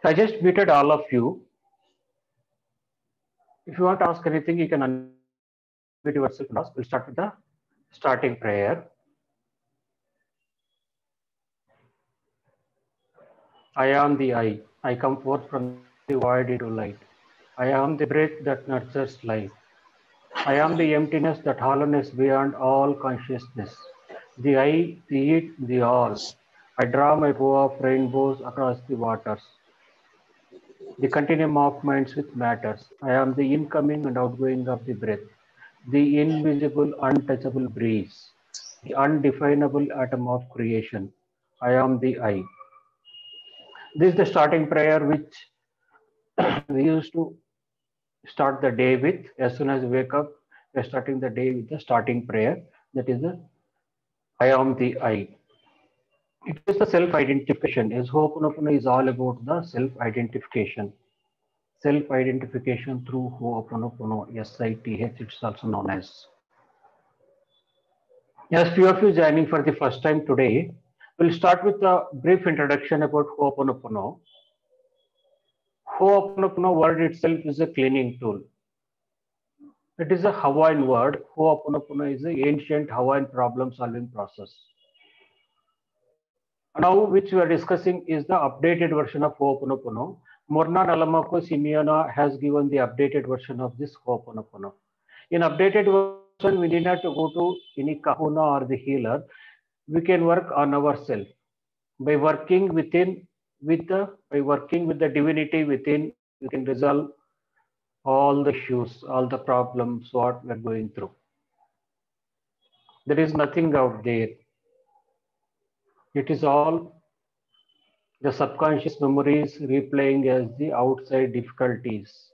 I just muted all of you. If you want to ask anything, you can unmute yourself and ask. We'll start with the starting prayer. I am the I. I come forth from the void into light. I am the breath that nurtures life. I am the emptiness, that hollowness beyond all consciousness. The I, the it, the all. I draw my bow of rainbows across the waters. The continuum of minds with matters. I am the incoming and outgoing of the breath, the invisible, untouchable breeze, the undefinable atom of creation. I am the I. This is the starting prayer which we used to start the day with. As soon as we wake up, we are starting the day with the starting prayer. That is the I am the I. It is the self-identification. As Ho'oponopono is all about the self-identification. Self-identification through Ho'oponopono, SITH, it's also known as. As few of you joining for the first time today, we'll start with a brief introduction about Ho'oponopono. Ho'oponopono word itself is a cleaning tool. It is a Hawaiian word. Ho'oponopono is an ancient Hawaiian problem-solving process. Now, which we are discussing is the updated version of Ho'oponopono. Morna Nalamako Simeona has given the updated version of this Ho'oponopono. In updated version, we need not to go to any kahuna or the healer. We can work on ourselves by working by working with the divinity within. We can resolve all the issues, all the problems what we are going through. There is nothing out there. It is all the subconscious memories replaying as the outside difficulties.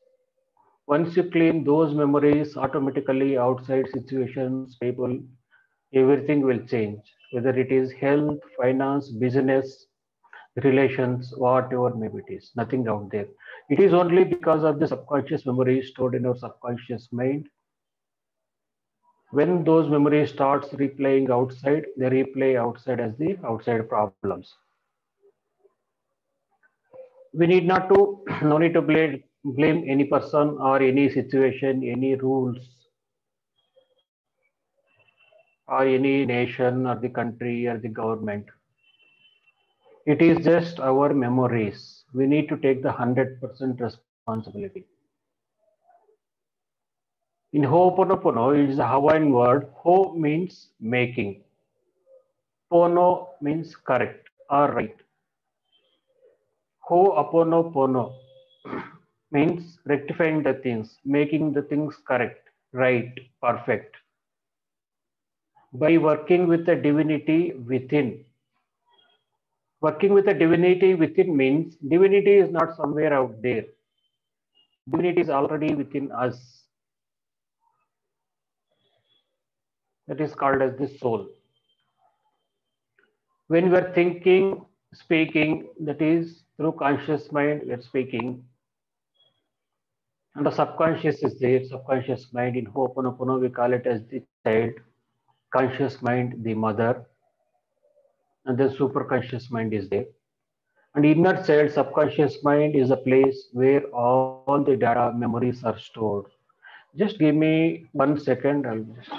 Once you clean those memories, automatically outside situations, people, everything will change. Whether it is health, finance, business, relations, whatever maybe it is, nothing out there. It is only because of the subconscious memories stored in our subconscious mind. When those memories starts replaying outside, they replay outside as the outside problems. We need not to, no need to blame any person or any situation, any rules, or any nation or the country or the government. It is just our memories. We need to take the 100% responsibility. In Ho'oponopono, it is a Hawaiian word. Ho means making. Pono means correct or right. Ho'oponopono means rectifying the things, making the things correct, right, perfect. By working with the divinity within. Working with the divinity within means divinity is not somewhere out there. Divinity is already within us. That is called as the soul. When we are thinking, speaking, that is through conscious mind we are speaking. And the subconscious is there, subconscious mind. In Ho'oponopono, we call it as the child, conscious mind, the mother, and then superconscious mind is there. And inner child, subconscious mind is a place where all the data memories are stored. Just give me 1 second. I'll just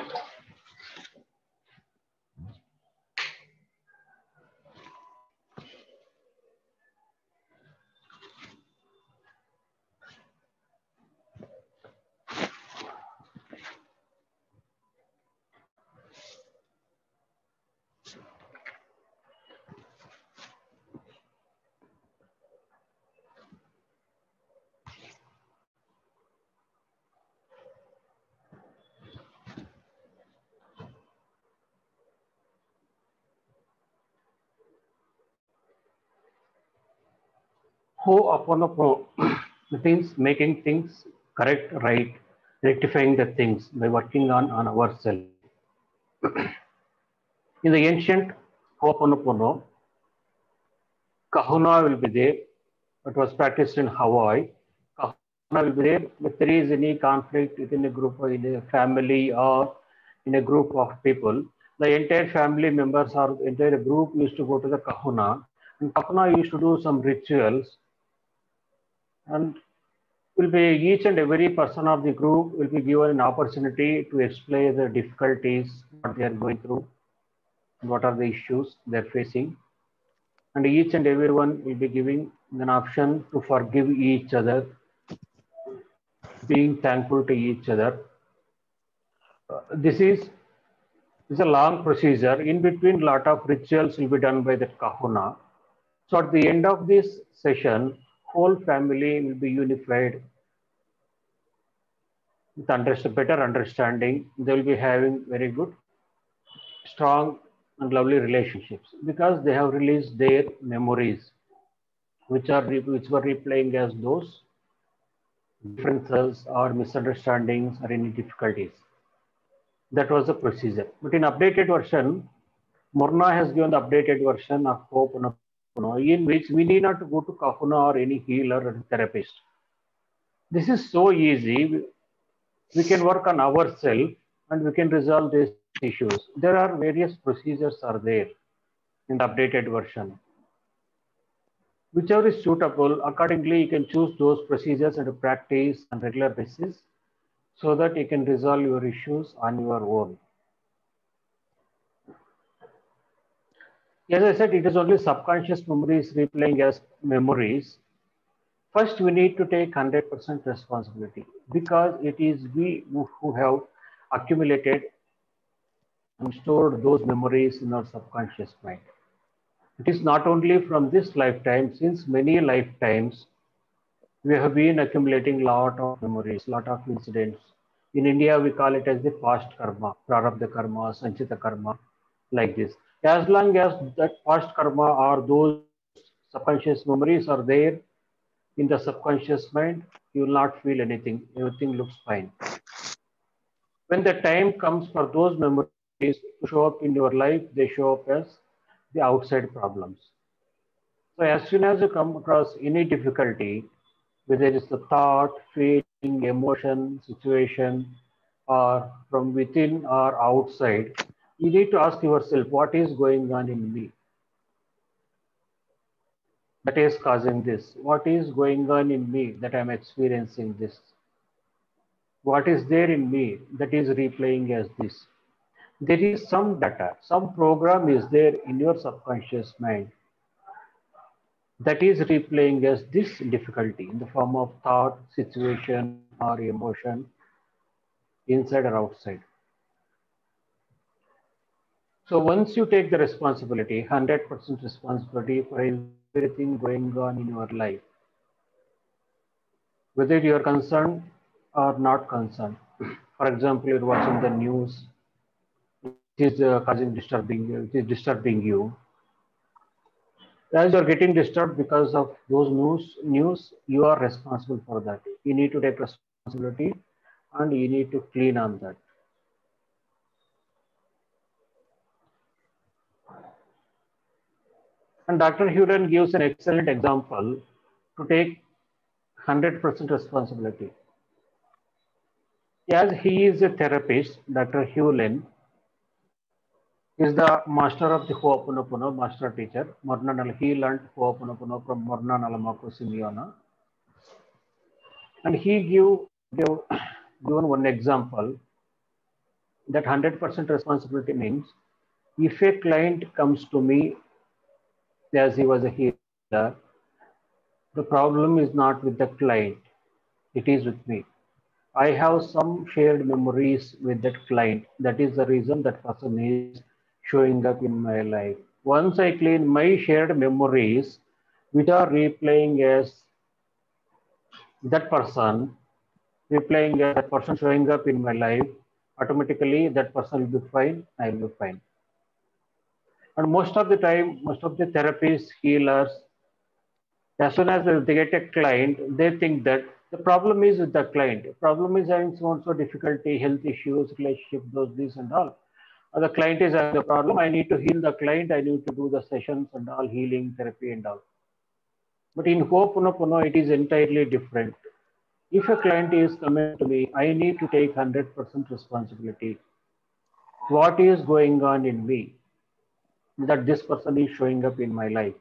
Ho'oponopono. It means making things correct, right, rectifying the things by working on ourselves. In the ancient Ho'oponopono, Kahuna will be there. It was practiced in Hawaii. Kahuna will be there. If there is any conflict within a group or in a family or in a group of people, the entire family members or entire group used to go to the Kahuna. And Kahuna used to do some rituals And will be each and every person of the group will be given an opportunity to explain the difficulties, what they are going through, what are the issues they're facing. And each and everyone will be giving an option to forgive each other, being thankful to each other. This is a long procedure. In between, lot of rituals will be done by the kahuna. So at the end of this session, whole family will be unified with better understanding. They will be having very good, strong, and lovely relationships because they have released their memories, which were replaying as those differences or misunderstandings or any difficulties. That was the procedure. But in updated version, Morna has given the updated version of Ho'oponopono, in which we need not to go to Kahuna or any healer or therapist. This is so easy. We can work on ourselves and we can resolve these issues. There are various procedures are there in the updated version. Whichever is suitable, accordingly you can choose those procedures and practice on regular basis so that you can resolve your issues on your own. As I said, it is only subconscious memories replaying as memories. First, we need to take 100% responsibility because it is we who have accumulated and stored those memories in our subconscious mind. It is not only from this lifetime, since many lifetimes, we have been accumulating lot of memories, lot of incidents. In India, we call it as the past karma, prarabdha karma, sanchita karma, like this. As long as that past karma or those subconscious memories are there in the subconscious mind, you will not feel anything. Everything looks fine. When the time comes for those memories to show up in your life, they show up as the outside problems. So as soon as you come across any difficulty, whether it's a thought, feeling, emotion, situation, or from within or outside, you need to ask yourself, what is going on in me that is causing this? What is going on in me that I'm experiencing this? What is there in me that is replaying as this? There is some data, some program is there in your subconscious mind that is replaying as this difficulty in the form of thought, situation, or emotion, inside or outside. So once you take the responsibility, 100% responsibility for everything going on in your life, whether you are concerned or not concerned. For example, you're watching the news, which is disturbing you. As you're getting disturbed because of those news, you are responsible for that. You need to take responsibility and you need to clean on that. And Dr. Hewlin gives an excellent example to take 100% responsibility. As he is a therapist, Dr. Hewlin is the master of the Ho'oponopono, master teacher. He learned Ho'oponopono from Morna Nalamaku Simeona. And give given one example that 100% responsibility means if a client comes to me as he was a healer, the problem is not with the client, it is with me. I have some shared memories with that client. That is the reason that person is showing up in my life. Once I clean my shared memories, which are replaying as that person, replaying as that person showing up in my life, automatically that person will be fine, I will be fine. And most of the time, most of the therapists, healers, as soon as they get a client, they think that the problem is with the client. The problem is having so and so difficulty, health issues, relationship, those, this, and all. The client is having the problem. I need to heal the client. I need to do the sessions and all, healing, therapy, and all. But in Ho'oponopono, it is entirely different. If a client is coming to me, I need to take 100% responsibility. What is going on in me that this person is showing up in my life?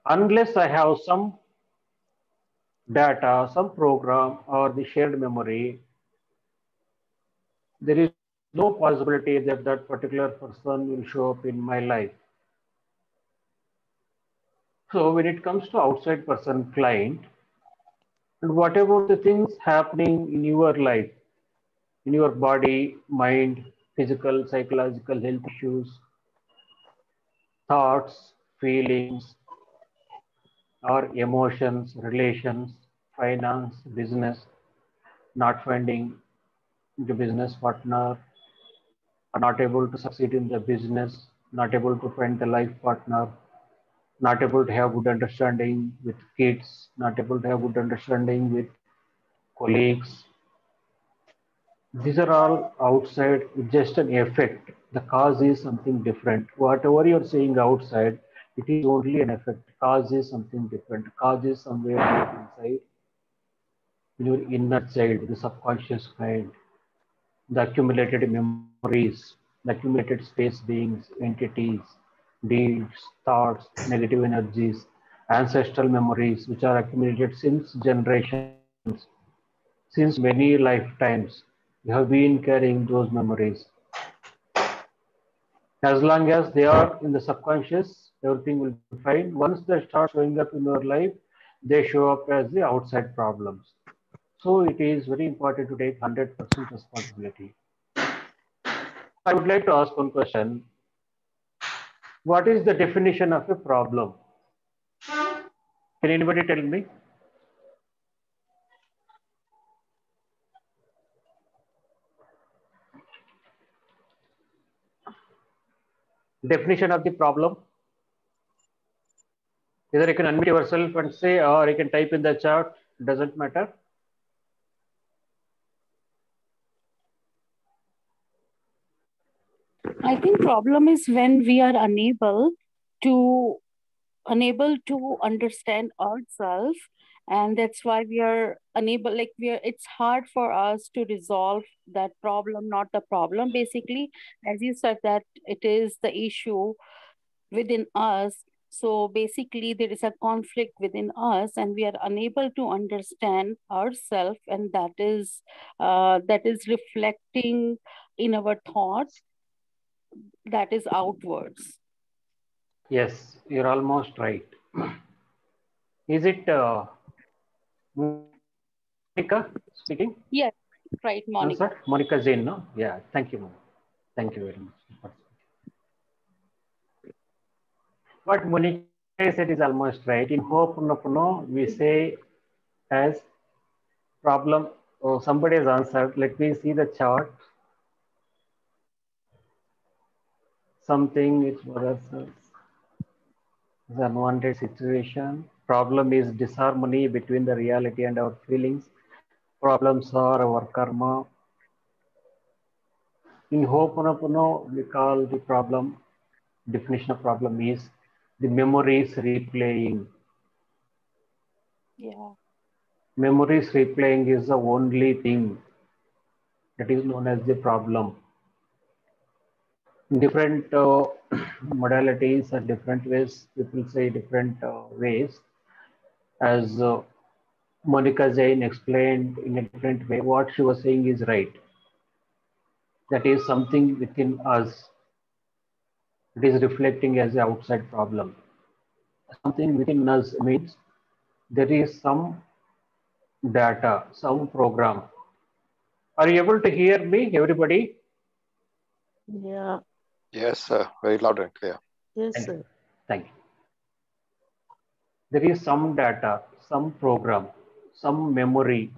Unless I have some data, some program, or the shared memory, there is no possibility that that particular person will show up in my life. So when it comes to outside person client, and what about the things happening in your life, in your body, mind, physical, psychological health issues, thoughts, feelings, or emotions, relations, finance, business, not finding the business partner, are not able to succeed in the business, not able to find the life partner, not able to have good understanding with kids, not able to have good understanding with colleagues. These are all outside, just an effect. The cause is something different. Whatever you're seeing outside, it is only an effect. Cause is something different. Cause is somewhere deep inside in your inner child, the subconscious mind, the accumulated memories, the accumulated space beings, entities, deeds, thoughts, negative energies, ancestral memories, which are accumulated since generations, since many lifetimes. You have been carrying those memories. As long as they are in the subconscious, everything will be fine. Once they start showing up in your life, they show up as the outside problems. So it is very important to take 100% responsibility. I would like to ask one question. What is the definition of a problem? Can anybody tell me? Definition of the problem? Either you can unmute yourself and say, or you can type in the chat. Doesn't matter. I think problem is when we are to unable to understand ourselves, and that's why we are unable, like we are, it's hard for us to resolve that problem, not the problem basically. As you said, that it is the issue within us. So basically there is a conflict within us and we are unable to understand ourselves, and that is reflecting in our thought, that is outwards. Yes, you're almost right. Is it Monica speaking? Yes, right, Answered? Monica. Monica Zain, no? Yeah, thank you, Monica. Thank you very much. What Monica said is almost right. In Ho'oponopono, we say as problem. Oh, somebody has answered. Let me see the chart. Something which was the unwanted situation. Problem is disharmony between the reality and our feelings. Problems are our karma. In Ho'oponopono, we call the problem, definition of problem is the memories replaying. Yeah. Memories replaying is the only thing that is known as the problem. In different modalities and different ways, people say different ways. As Monica Jain explained in a different way, what she was saying is right. That is something within us. It is reflecting as an outside problem. Something within us means there is some data, some program. Are you able to hear me, everybody? Yeah. Yes, sir. Very loud and clear. Yes, Thank you. sir. Thank you. There is some data, some program, some memory,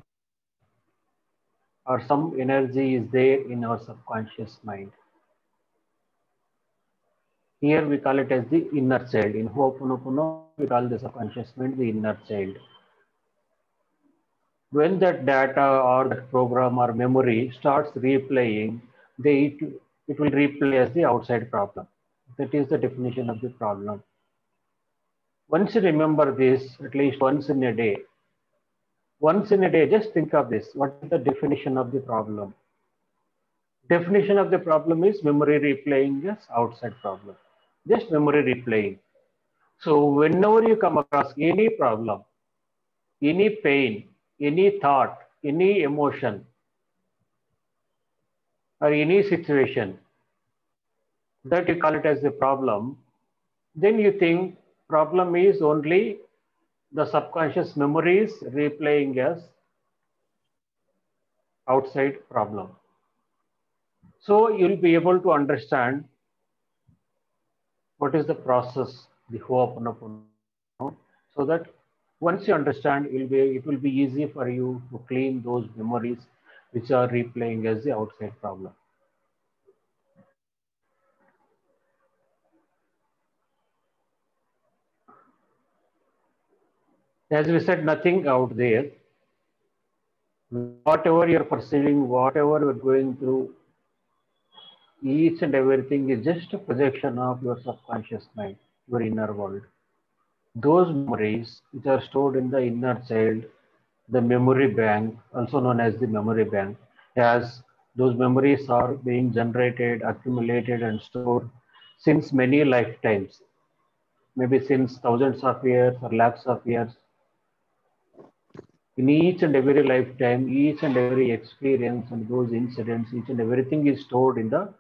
or some energy is there in our subconscious mind. Here we call it as the inner child. In Ho'oponopono, we call the subconscious mind the inner child. When that data or that program or memory starts replaying, it will replay as the outside problem. That is the definition of the problem. Once you remember this, at least once in a day, just think of this. What is the definition of the problem? Definition of the problem is memory replaying as outside problem. Just memory replaying. So whenever you come across any problem, any pain, any thought, any emotion, or any situation that you call it as a problem, then you think problem is only the subconscious memories replaying as outside problem. So you'll be able to understand what is the process, the Ho'oponopono, so that once you understand, it will be easy for you to clean those memories which are replaying as the outside problem. As we said, nothing out there. Whatever you're perceiving, whatever you're going through, each and everything is just a projection of your subconscious mind, your inner world. Those memories which are stored in the inner child, the memory bank, also known as the memory bank, as those memories are being generated, accumulated, and stored since many lifetimes, maybe since thousands of years or lakhs of years. In each and every lifetime, each and every experience and those incidents, each and everything is stored in the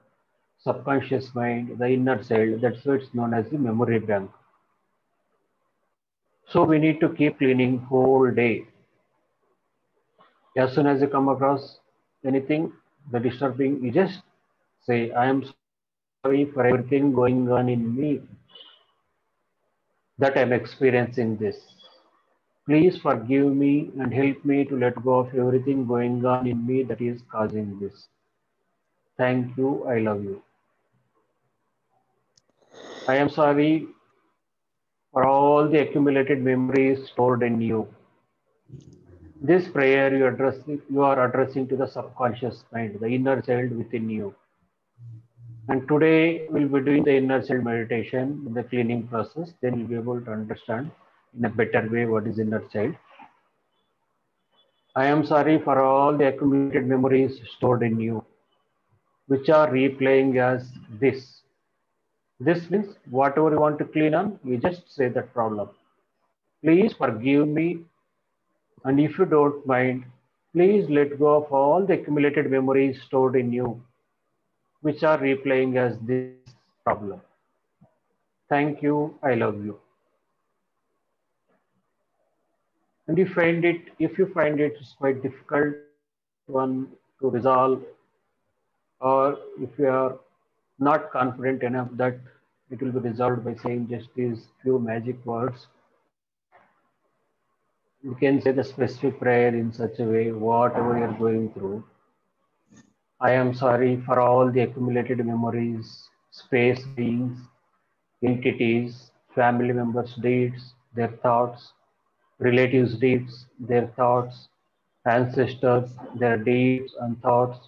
subconscious mind, the inner child. That's why it's known as the memory bank. So we need to keep cleaning whole day. As soon as you come across anything that is disturbing, you just say, I am sorry for everything going on in me that I'm experiencing this. Please forgive me and help me to let go of everything going on in me that is causing this. Thank you. I love you. I am sorry for all the accumulated memories stored in you. This prayer you are addressing to the subconscious mind, the inner child within you. And today we'll be doing the inner child meditation in the cleaning process. Then you'll be able to understand in a better way what is inner child. I am sorry for all the accumulated memories stored in you, which are replaying as this. This means whatever you want to clean on, you just say that problem. Please forgive me, and if you don't mind, please let go of all the accumulated memories stored in you, which are replaying as this problem. Thank you. I love you. And if you find it is quite difficult one to resolve, or if you are not confident enough that it will be resolved by saying just these few magic words, you can say the specific prayer in such a way, whatever you're going through. I am sorry for all the accumulated memories, space beings, entities, family members' deeds, their thoughts, relatives' deeds, their thoughts, ancestors, their deeds and thoughts,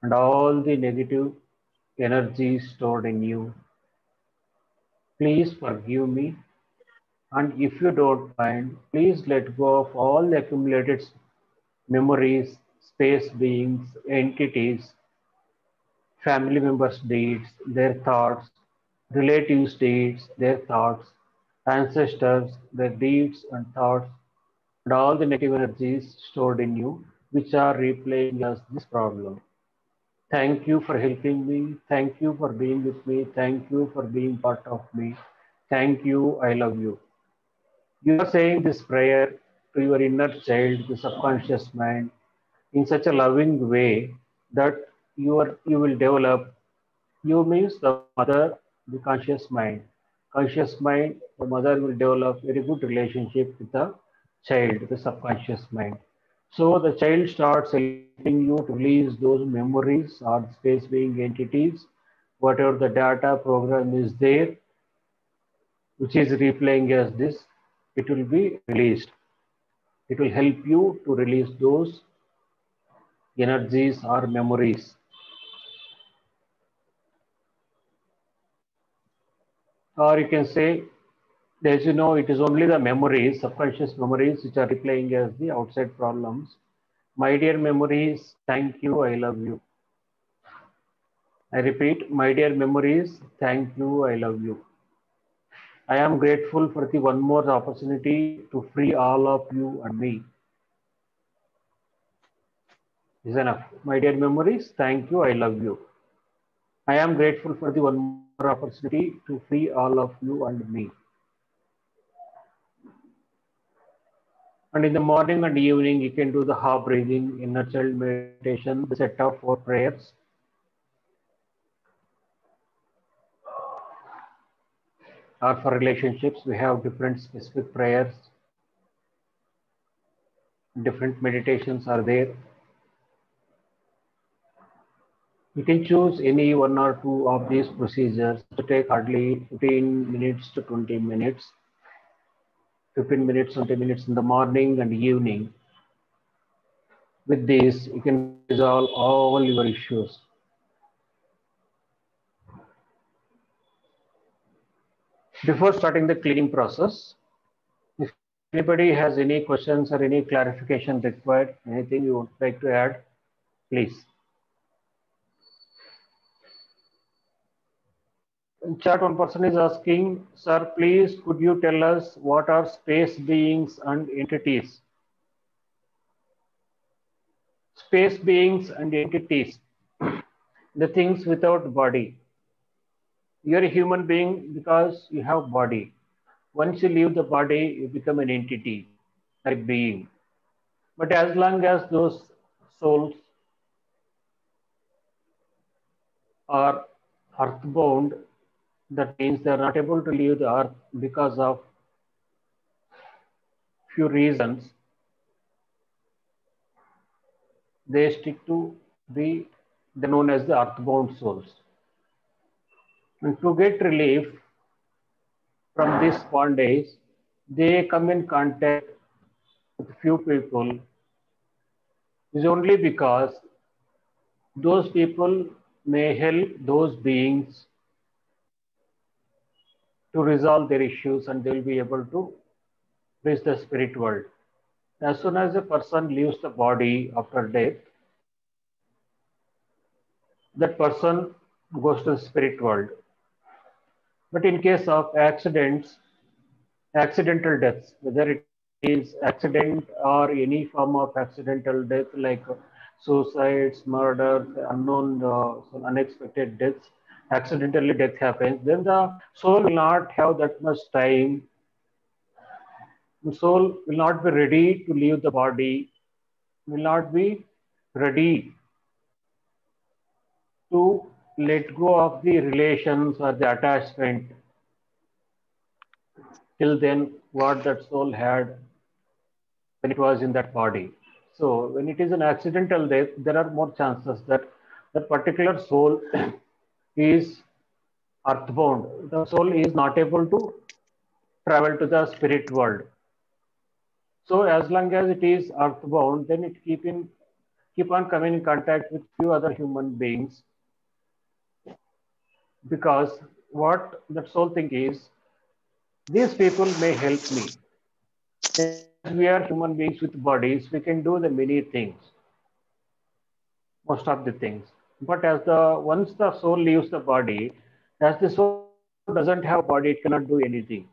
and all the negative energies stored in you. Please forgive me, and if you don't mind, please let go of all the accumulated memories, space beings, entities, family members' deeds, their thoughts, relatives' deeds, their thoughts, ancestors, their deeds and thoughts, and all the negative energies stored in you, which are replaying as this problem. Thank you for helping me. Thank you for being with me. Thank you for being part of me. Thank you. I love you. You are saying this prayer to your inner child, the subconscious mind, in such a loving way that you will develop. You means the mother, the conscious mind. Conscious mind, the mother will develop very good relationship with the child, the subconscious mind. So the child starts helping you to release those memories or space being entities, whatever the data program is there, which is replaying as this, it will be released. It will help you to release those energies or memories. Or you can say, as you know, it is only the memories, subconscious memories, which are replaying as the outside problems. My dear memories, thank you, I love you. I repeat, my dear memories, thank you, I love you. I am grateful for the one more opportunity to free all of you and me. Is enough. My dear memories, thank you. I love you. I am grateful for the one more opportunity to free all of you and me. And in the morning and evening, you can do the half breathing, inner child meditation, the set of 4 prayers. Or for relationships, we have different specific prayers, different meditations are there. You can choose any one or two of these procedures to take hardly 15 minutes to 20 minutes, 15 minutes, 20 minutes in the morning and evening. With this, you can resolve all your issues. Before starting the cleaning process, if anybody has any questions or any clarification required, anything you would like to add, please. In chat, one person is asking, sir, please could you tell us what are space beings and entities? Space beings and entities, the things without body. You're a human being because you have body. Once you leave the body, you become an entity, a being. But as long as those souls are earthbound, that means they're not able to leave the earth because of few reasons. They stick to be they're known as the earthbound souls. And to get relief from this bondage, they come in contact with few people is only because those people may help those beings to resolve their issues and they'll be able to reach the spirit world. As soon as a person leaves the body after death, that person goes to the spirit world. But in case of accidents, accidental deaths, whether it is accident or any form of accidental death like suicides, murders, unknown, unexpected deaths, accidentally death happens, then the soul will not have that much time. The soul will not be ready to leave the body, will not be ready to let go of the relations or the attachment till then what that soul had when it was in that body. So when it is an accidental death, there are more chances that that particular soul is earthbound. The soul is not able to travel to the spirit world. So as long as it is earthbound, then it keep on coming in contact with few other human beings because what that soul think is these people may help me. As we are human beings with bodies, we can do the many things, most of the things. But as the once the soul leaves the body, as the soul doesn't have body, it cannot do anything.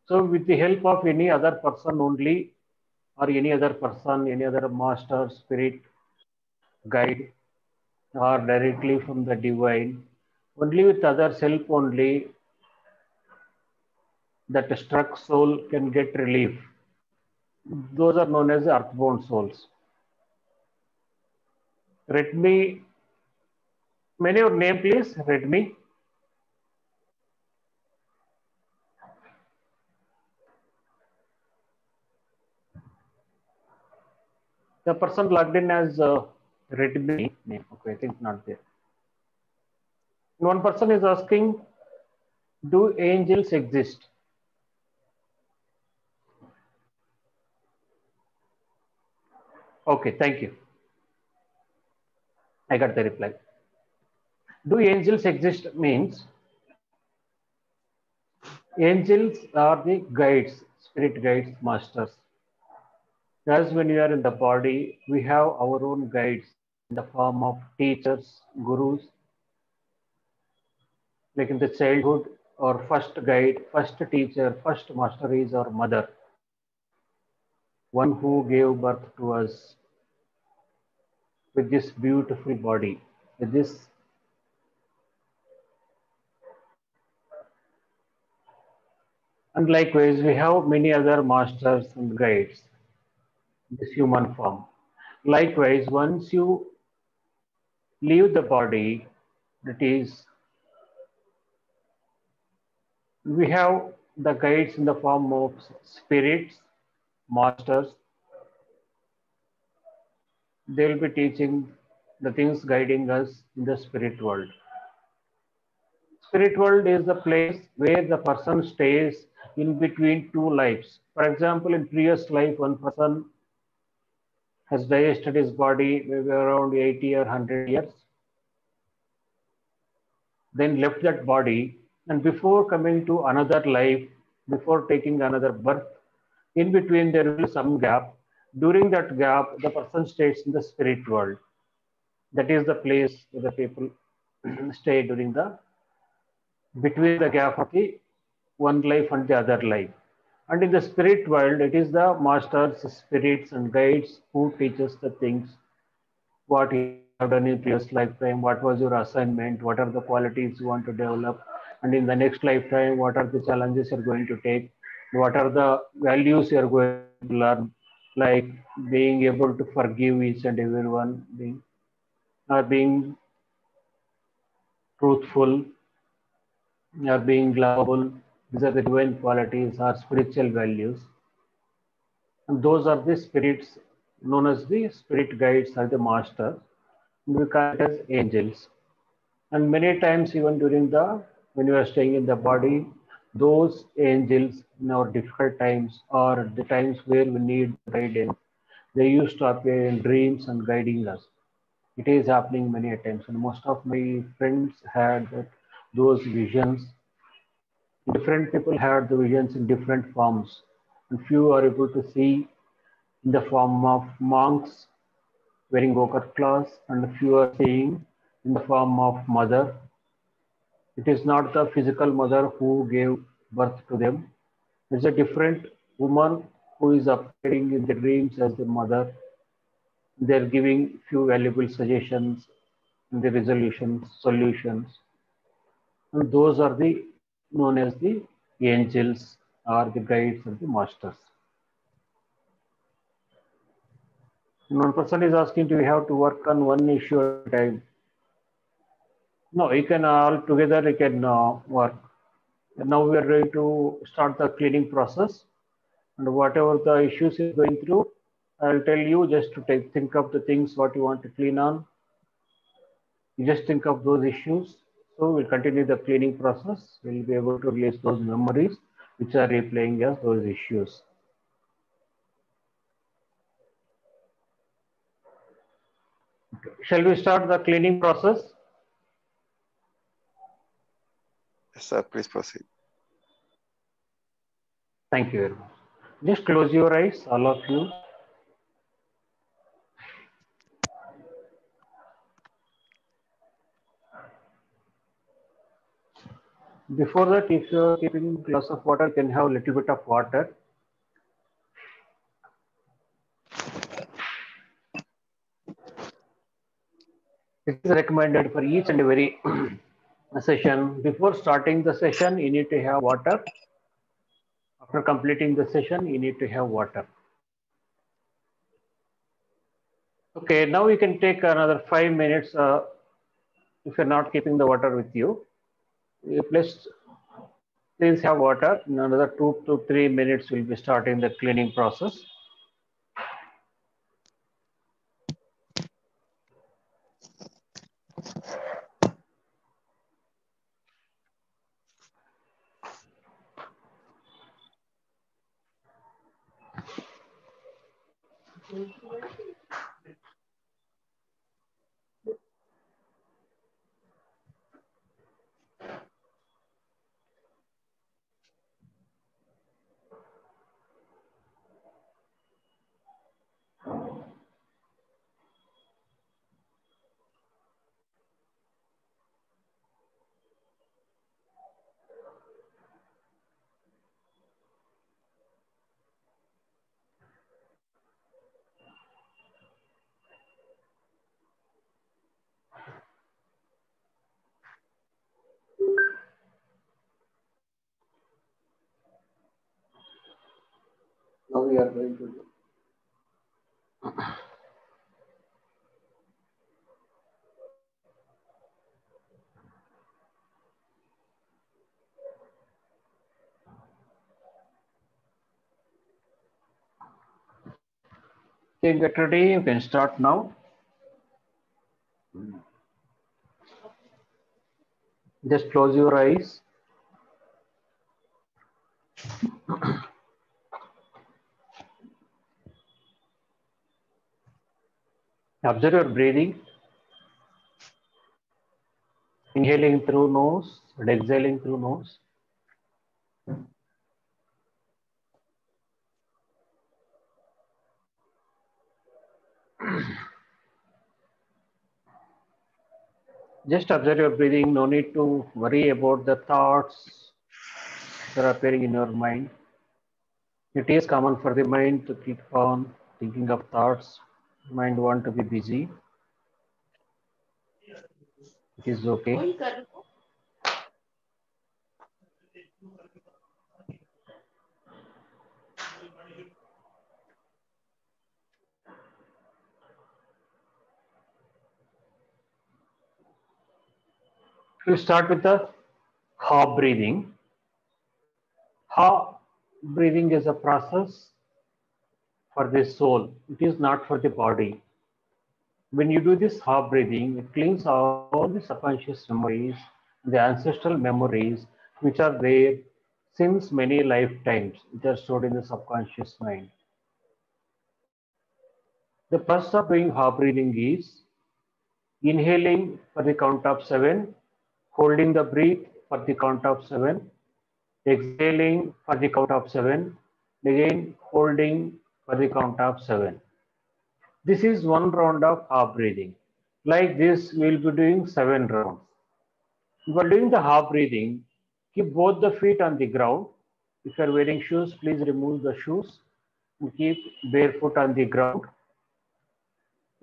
So with the help of any other person only, or any other person, any other master, spirit, guide, or directly from the divine, only with others' help only, that struck soul can get relief. Those are known as earthbound souls. Redmi, may your name please? Redmi. The person logged in as Redmi name. Okay, I think not there. One person is asking, do angels exist? Okay, thank you. I got the reply. Do angels exist means angels are the guides, spirit guides, masters. As when we are in the body, we have our own guides in the form of teachers, gurus. Like in the childhood, our first guide, first teacher, first master is our mother, one who gave birth to us with this beautiful body, with this. And likewise, we have many other masters and guides in this human form. Likewise, once you leave the body, that is, we have the guides in the form of spirits, masters. They will be teaching the things guiding us in the spirit world. Spirit world is the place where the person stays in between two lives. For example, in previous life, one person has digested his body maybe around 80 or 100 years, then left that body, and before coming to another life, before taking another birth, in between there will be some gap. During that gap, the person stays in the spirit world. That is the place where the people stay during the between the gap of the one life and the other life. And in the spirit world, it is the masters, spirits, and guides who teach us the things, what you have done in previous lifetime, what was your assignment, what are the qualities you want to develop, and in the next lifetime, what are the challenges you're going to take, what are the values you're going to learn, like being able to forgive each and everyone, being truthful, or being lovable. These are the divine qualities or spiritual values. And those are the spirits known as the spirit guides or the masters. We call it as angels. And many times, even during the when we are staying in the body, those angels in our difficult times or the times where we need guidance, they used to appear in dreams and guiding us. It is happening many a times, and most of my friends had those visions. Different people had the visions in different forms, and few are able to see in the form of monks wearing ochre cloths, and few are seeing in the form of mother. It is not the physical mother who gave birth to them. It's a different woman who is appearing in the dreams as the mother. They're giving few valuable suggestions and the resolutions, solutions. And those are the known as the angels or the guides or the masters. One person is asking, do we have to work on one issue at a time? No, you can all together you can work. Now we are going to start the cleaning process, and whatever the issues you're going through, I'll tell you just to think of the things what you want to clean on. You just think of those issues. So we'll continue the cleaning process. We'll be able to release those memories which are replaying as those issues. Okay. Shall we start the cleaning process? Yes, sir. Please proceed. Thank you very much. Just close your eyes, all of you. Before that, if you're keeping a glass of water, you can have a little bit of water. It is recommended for each and every session. Before starting the session, you need to have water. After completing the session, you need to have water. Okay, now we can take another 5 minutes if you're not keeping the water with you. Please have water. In another 2 to 3 minutes, we'll be starting the cleaning process. Now we are going to do. Okay, get ready. You can start now. Just close your eyes. Observe your breathing. Inhaling through nose and exhaling through nose. Just observe your breathing. No need to worry about the thoughts that are appearing in your mind. It is common for the mind to keep on thinking of thoughts. Mind want to be busy. It is okay. We'll start with the Ha breathing. Ha breathing is a process for the soul. It is not for the body. When you do this Ha breathing, it cleans all the subconscious memories, the ancestral memories, which are there since many lifetimes, which are stored in the subconscious mind. The process of doing Ha breathing is inhaling for the count of 7, holding the breath for the count of 7, exhaling for the count of 7, again holding for the count of 7. This is one round of half breathing. Like this, we will be doing 7 rounds. While doing the half breathing, keep both the feet on the ground. If you are wearing shoes, please remove the shoes and keep barefoot on the ground.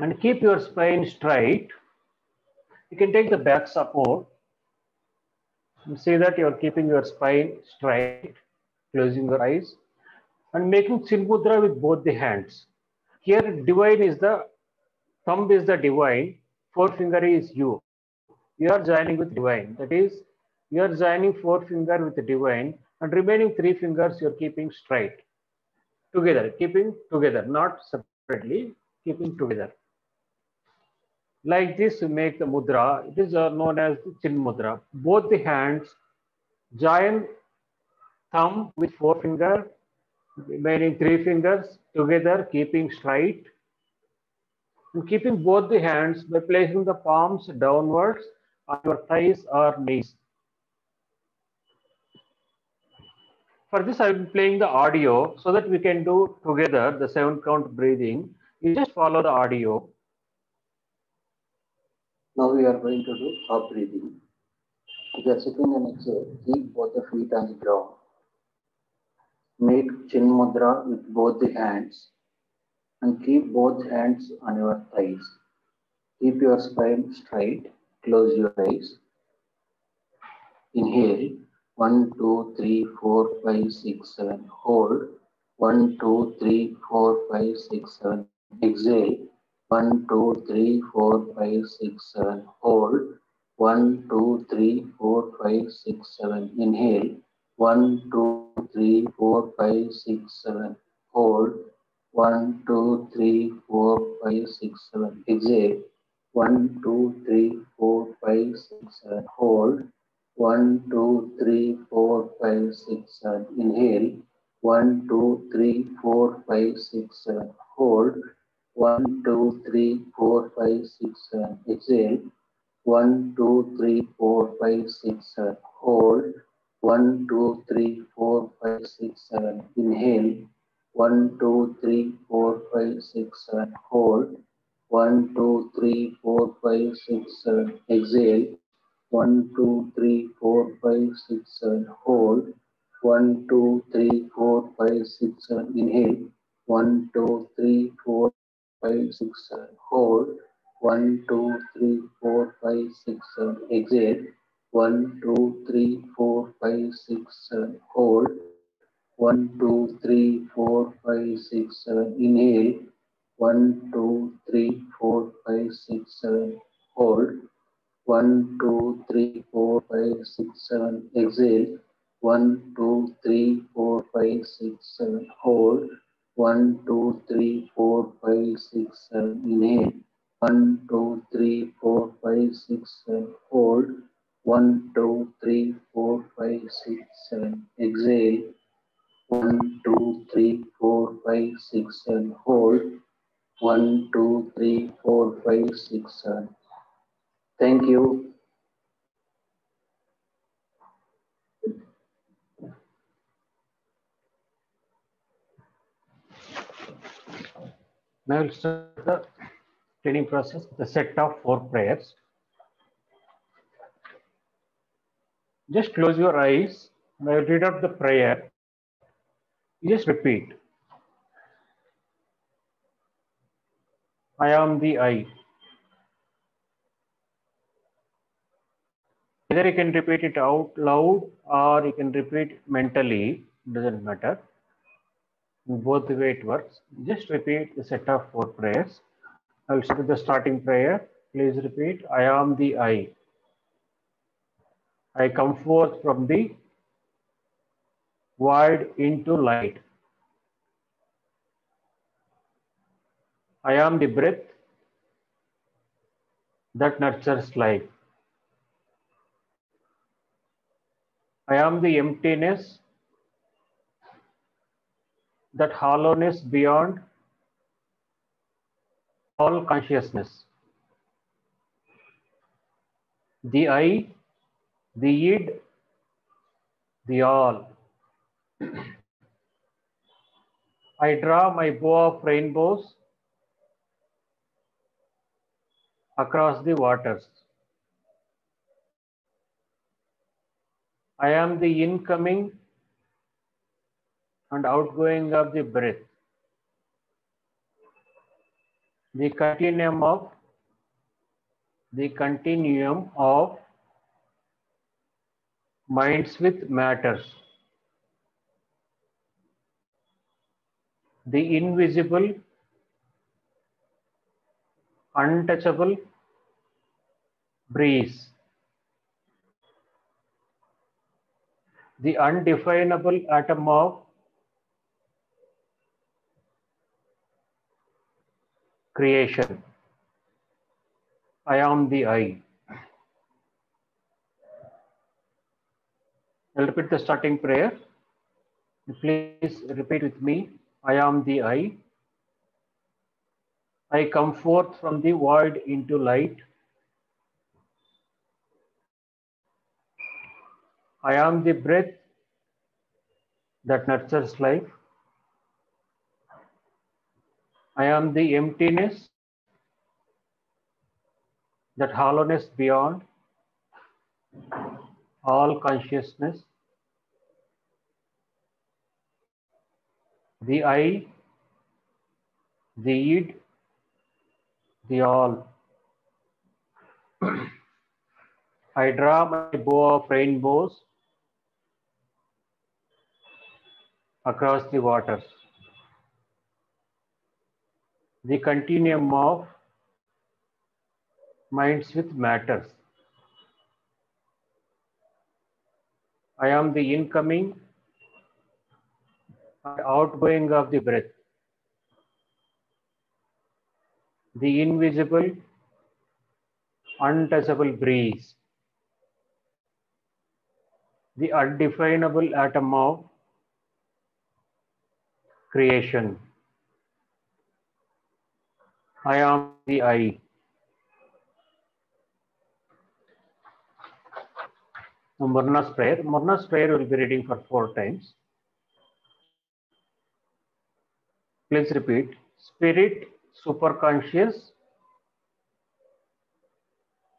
And keep your spine straight. You can take the back support. You see that you are keeping your spine straight, closing your eyes, and making Chin Mudra with both the hands. Here, divine is the thumb is the divine, forefinger is you. You are joining with divine. That is, you are joining forefinger with the divine, and remaining 3 fingers you are keeping straight together, keeping together, not separately, keeping together. Like this, you make the mudra. It is known as the Chin Mudra. Both the hands join thumb with forefinger, remaining 3 fingers together, keeping straight. And keeping both the hands by placing the palms downwards on your thighs or knees. For this, I will be playing the audio so that we can do together the 7 count breathing. You just follow the audio. Now we are going to do half breathing. If you are sitting in a chair, keep both the feet on the ground. Make Chin Mudra with both the hands and keep both hands on your thighs. Keep your spine straight. Close your eyes. Inhale 1, 2, 3, 4, 5, 6, 7. Hold 1, 2, 3, 4, 5, 6, 7. Exhale 1, 2, 3, 4, 5, 6, 7. Hold 1, 2, 3, 4, 5, 6, 7. Inhale 1, 2, 3, 4, 5, 6, 7. Hold 1, 2, 3, 4, 5, 6, 7. Exhale 1, 2, 3, 4, 5, 6, 7. Hold 1, 2, 3, 4, 5, 6, 7. Inhale 1, 2, 3, 4, 5, 6, 7. Hold 1, 2, 3, 4, 5, 6, 7. Exhale 1, 2, 3, 4, 5, 6, 7. Hold 1, 2, 3, 4, 5, 6, 7. Inhale 1, 2, 3, 4, 5, 6, 7. Hold 1, 2, 3, 4, 5, 6, 7. Exhale 1, 2, 3, 4, 5, 6, 7. Hold 1, 2, 3, 4, 5, 6, 7. Inhale 1, 2, 3, 4, 5, 6, 7. Hold 1, 2, 3, 4, 5, 6, 7. Exhale 1, 2, 3, 4, 5, 6, 7. Hold 1, 2, 3, 4, 5, 6, 7. Inhale. 1, 2, 3, 4, 5, 6, 7. Hold. 1, 2, 3, 4, 5, 6, 7. Exhale. 1, 2, 3, 4, 5, 6, 7. Hold. 1, 2, 3, 4, 5, 6, 7. Inhale. 1, 2, 3, 4, 5, 6, 7. Hold. 1, 2, 3, 4, 5, 6, 7. Exhale. 1, 2, 3, 4, 5, 6, 7. Hold. 1, 2, 3, 4, 5, 6, 7. Thank you. Now we'll start the training process, the set of 4 prayers. Just close your eyes. When I read out the prayer, you just repeat. I am the I. Either you can repeat it out loud or you can repeat mentally, doesn't matter. In both the way it works. Just repeat the set of 4 prayers. I will start with the starting prayer. Please repeat. I am the I. I come forth from the void into light. I am the breath that nurtures life. I am the emptiness, that hollowness beyond all consciousness. The I, the id, the all. I draw my bow of rainbows across the waters. I am the incoming and outgoing of the breath, the continuum of minds with matters, the invisible, untouchable breeze, the undefinable atom of creation. I am the I. I'll repeat the starting prayer. Please repeat with me. I am the I. I come forth from the void into light. I am the breath that nurtures life. I am the emptiness, that hollowness beyond all consciousness. The I, the id, the all. I draw my bow of rainbows across the waters. The continuum of minds with matters. I am the incoming and outgoing of the breath, the invisible, untouchable breeze, the undefinable atom of creation. I am the I. Now, Murna's prayer. Murna's prayer will be reading for 4 times. Please repeat. Spirit, superconscious,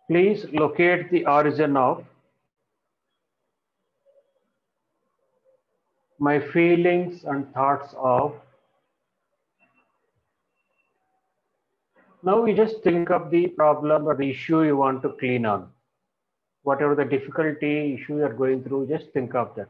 please locate the origin of my feelings and thoughts of. Now you just think of the problem or the issue you want to clean on. Whatever the difficulty issue you are going through, just think of that.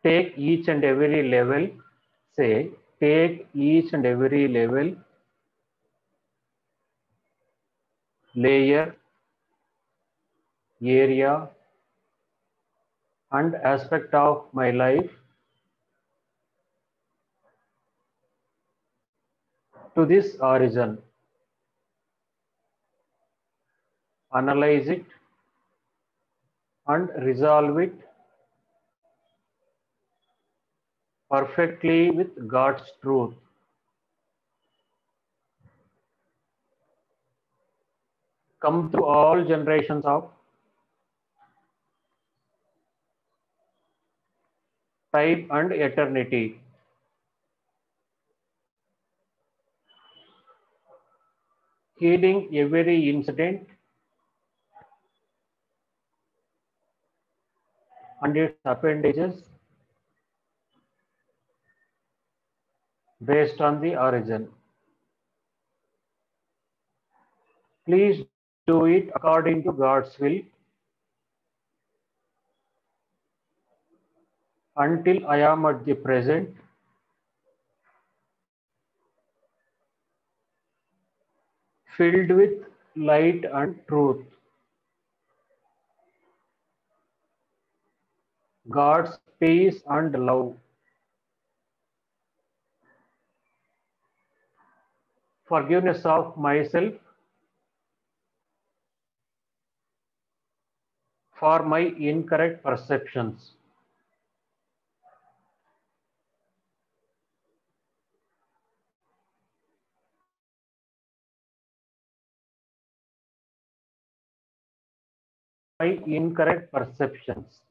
Take each and every level, say, take each and every level, layer, area, and aspect of my life to this origin. Analyze it and resolve it perfectly with God's truth. Come through all generations of time and eternity. Healing every incident and its appendages based on the origin. Please do it according to God's will until I am at the present, filled with light and truth. God's peace and love. Forgiveness of myself for my incorrect perceptions. My incorrect perceptions.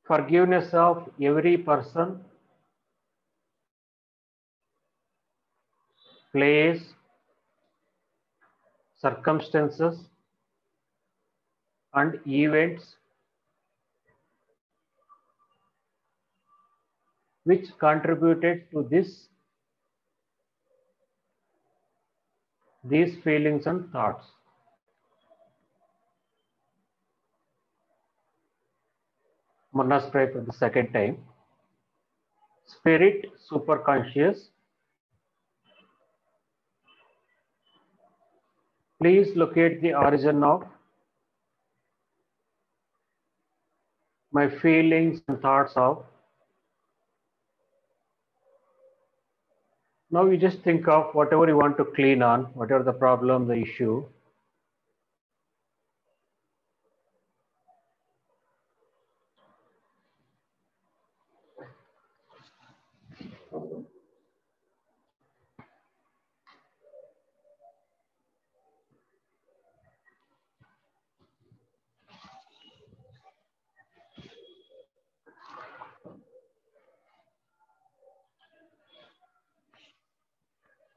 Forgiveness of every person, place, circumstances, and events which contributed to these feelings and thoughts. Manas pray for the second time. Spirit, superconscious, please locate the origin of my feelings and thoughts of. Now you just think of whatever you want to clean on, whatever the problem, the issue.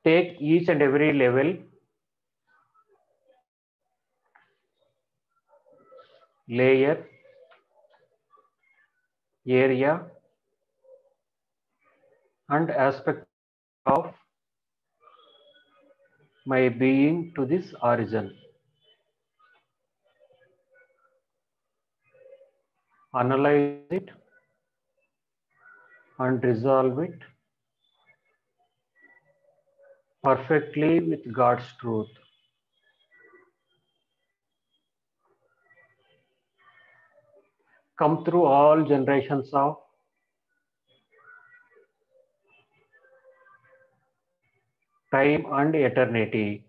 Take each and every level, layer, area, and aspect of my being to this origin. Analyze it and resolve it perfectly with God's truth. Come through all generations of time and eternity.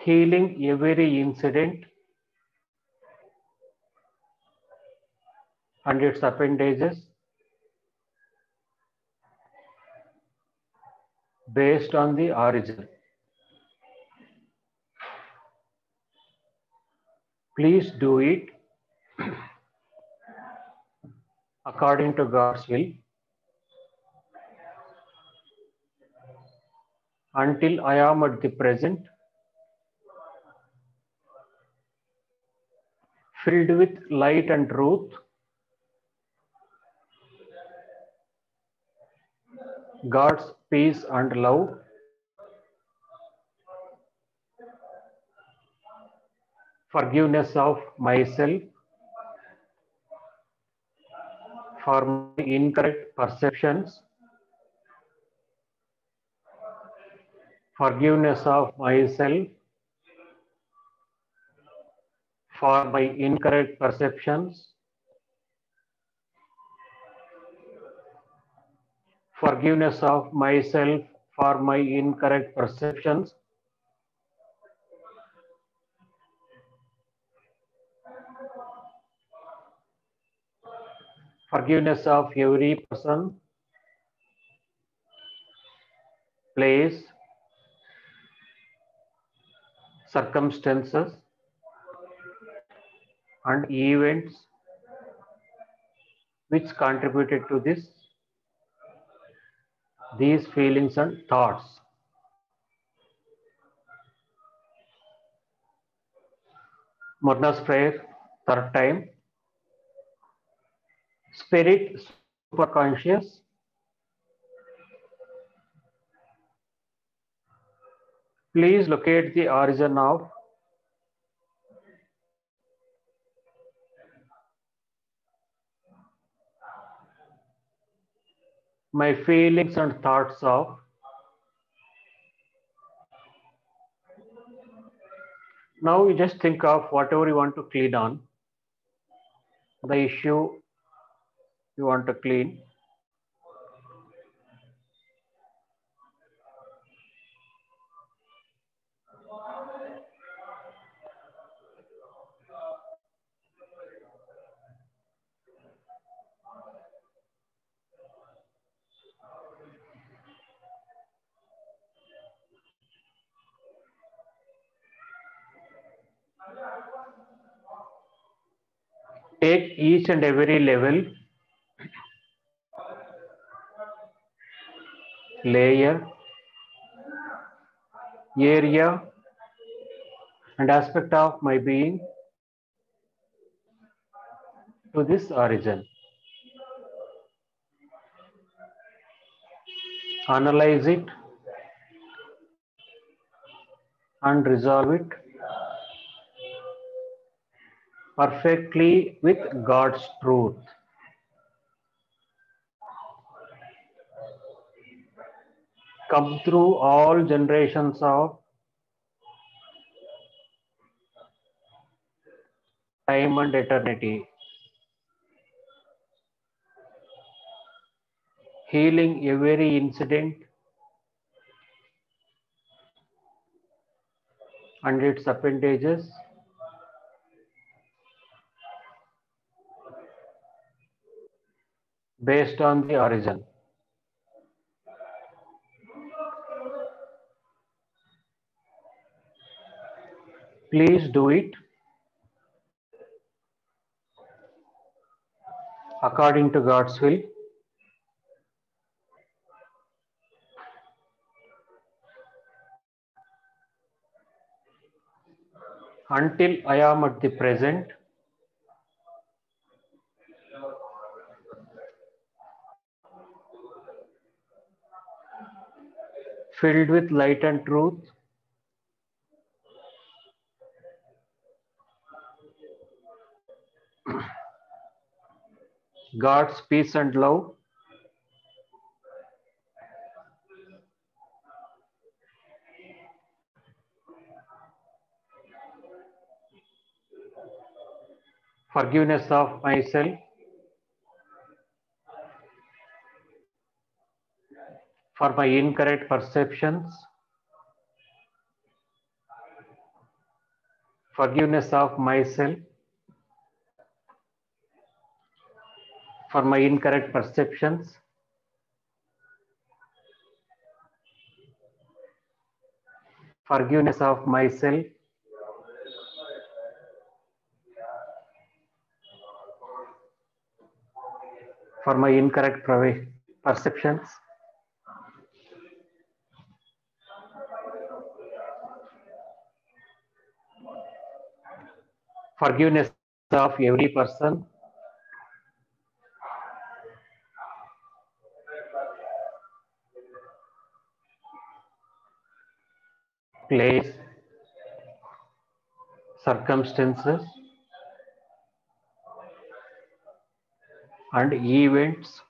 Healing every incident and its appendages based on the origin. Please do it according to God's will until I am at the present, filled with light and truth. God's peace and love. forgiveness of myself for my incorrect perceptions, forgiveness of myself for my incorrect perceptions, forgiveness of myself for my incorrect perceptions, forgiveness of every person, place, circumstances, and events which contributed to these feelings and thoughts. Murna's prayer, third time. Spirit superconscious, please locate the origin of my feelings and thoughts of now you just think of whatever you want to clean on, the issue you want to clean. Take each and every level, layer, area, and aspect of my being to this origin. Analyze it and resolve it perfectly with God's truth. Come through all generations of time and eternity, healing every incident and its appendages based on the origin. Please do it according to God's will. Until I am at the present, filled with light and truth, God's peace and love, forgiveness of myself for my incorrect perceptions, forgiveness of myself for my incorrect perceptions, forgiveness of myself for my incorrect perceptions, forgiveness of every person, place, circumstances, and events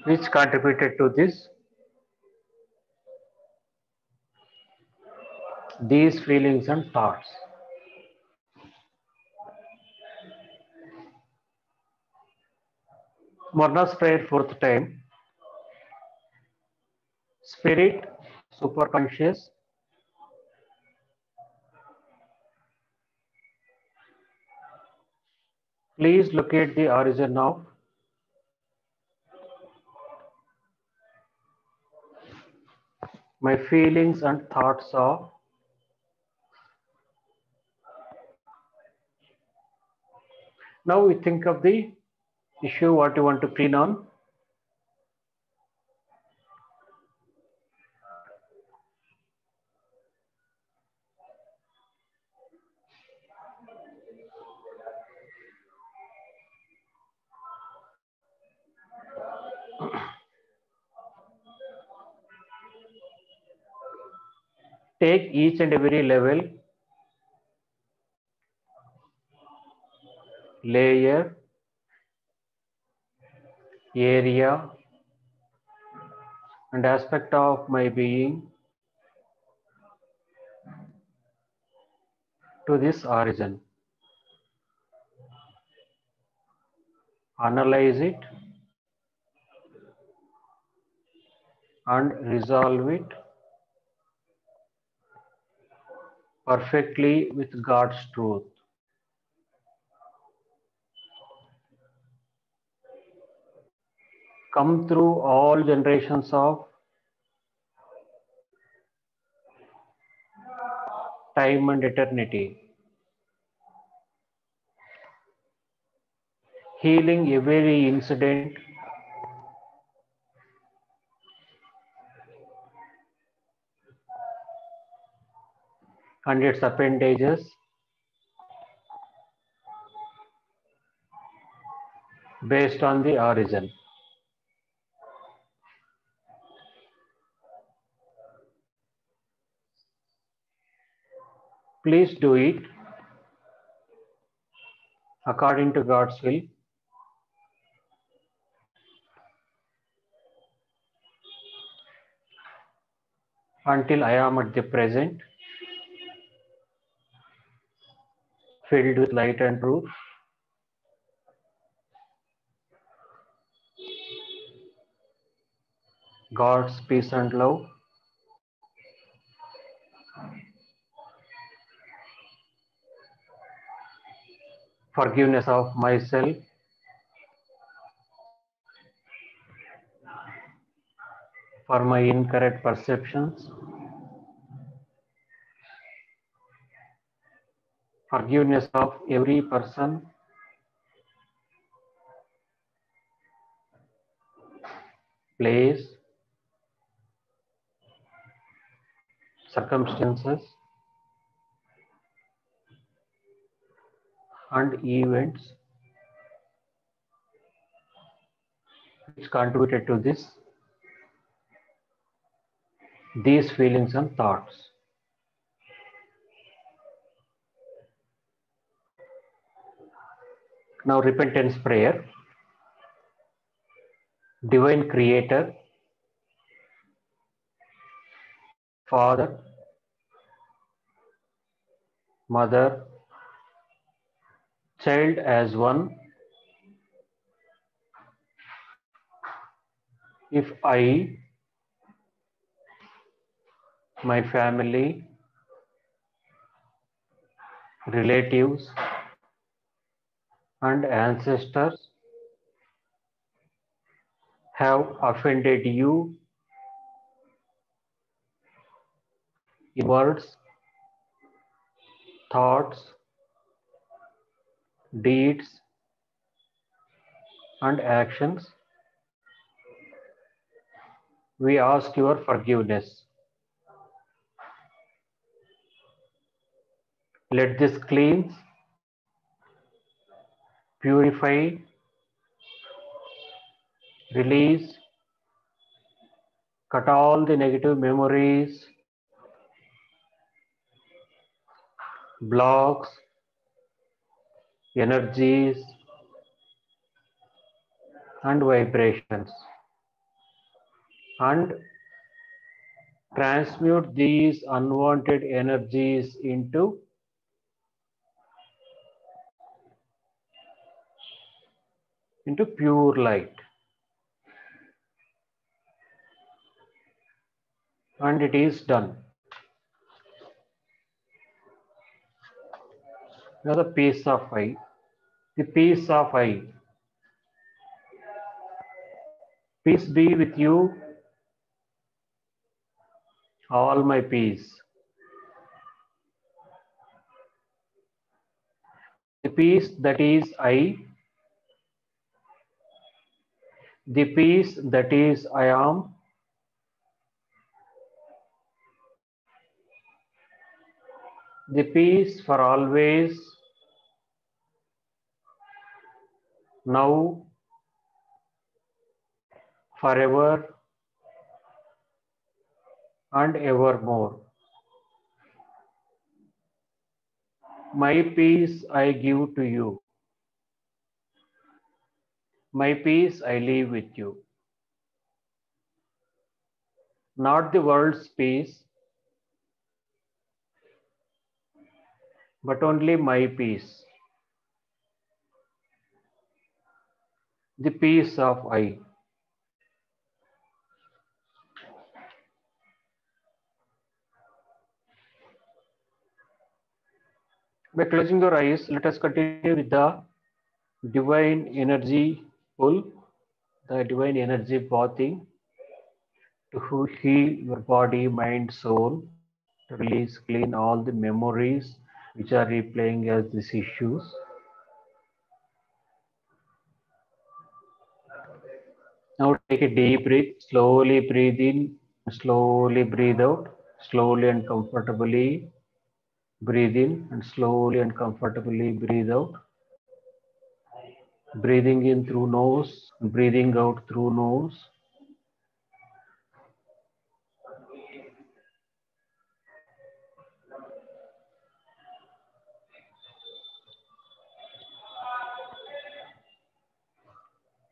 which contributed to these feelings and thoughts. Morna's prayer, fourth time. Spirit, superconscious, please locate the origin of my feelings and thoughts of now we think of the issue what you want to clean on. Take each and every level, layer, area, and aspect of my being to this origin. Analyze it and resolve it perfectly with God's truth. Come through all generations of time and eternity, healing every incident and its appendages based on the origin. Please do it according to God's will until I am at the present, filled with light and truth. God's peace and love, forgiveness of myself, for my incorrect perceptions, forgiveness of every person, place, circumstances, and events which contributed to these feelings and thoughts. Now repentance prayer. Divine Creator, Father, Mother, Child as one. If I, my family, relatives, and ancestors have offended you in words, thoughts, deeds, and actions, we ask your forgiveness. Let this cleanse, purify, release, cut all the negative memories, blocks, energies, and vibrations, and transmute these unwanted energies into pure light. And it is done. Now the peace of I. The peace of I. Peace be with you, all my peace. The peace that is I. The peace that is I am. The peace for always, now, forever, and evermore. My peace I give to you. My peace I leave with you. Not the world's peace, but only my peace. The peace of I. By closing your eyes, let us continue with the divine energy pull, the divine energy bathing to heal your body, mind, soul, to release, clean all the memories which are replaying as these issues. Now take a deep breath, slowly breathe in, slowly breathe out, slowly and comfortably breathe in and slowly and comfortably breathe out. Breathing in through nose, breathing out through nose.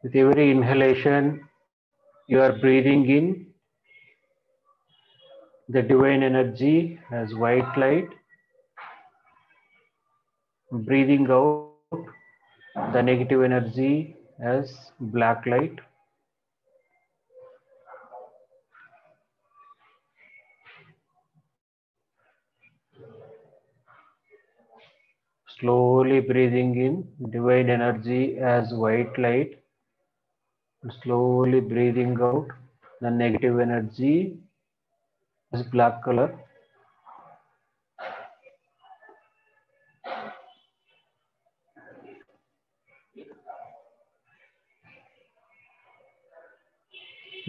With every inhalation, you are breathing in the divine energy as white light, breathing out the negative energy as black light. Slowly breathing in divine energy as white light, slowly breathing out the negative energy as black color.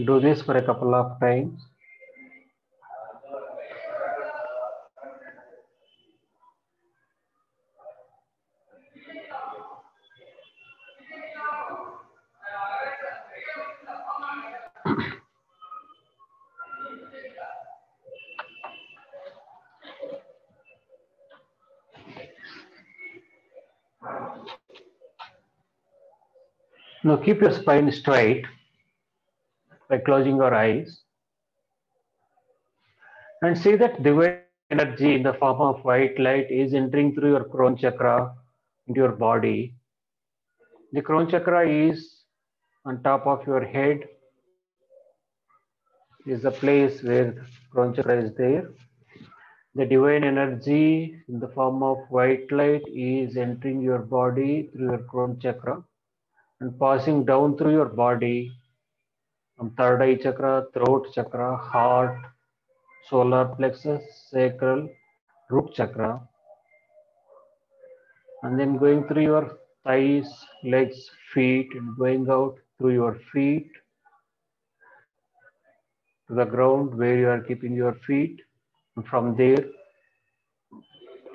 Do this for a couple of times. Now keep your spine straight by closing your eyes and see that divine energy in the form of white light is entering through your crown chakra into your body. The crown chakra is on top of your head, is the place where the crown chakra is there. The divine energy in the form of white light is entering your body through your crown chakra and passing down through your body from third eye chakra, throat chakra, heart, solar plexus, sacral, root chakra, and then going through your thighs, legs, feet, and going out through your feet to the ground where you are keeping your feet. And from there,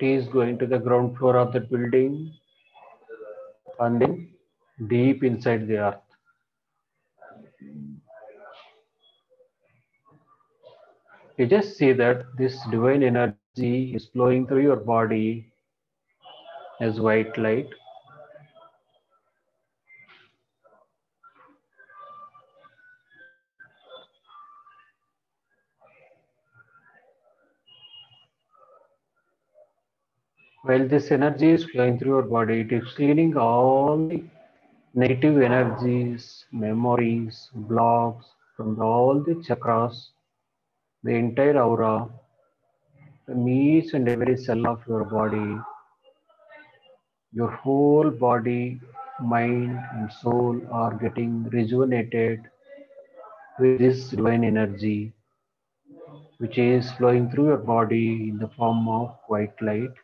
it is going to the ground floor of the building and then deep inside the earth. You just see that this divine energy is flowing through your body as white light. While this energy is flowing through your body, it is cleaning all the negative energies, memories, blocks from all the chakras, the entire aura, from each and every cell of your body. Your whole body, mind, and soul are getting rejuvenated with this divine energy, which is flowing through your body in the form of white light.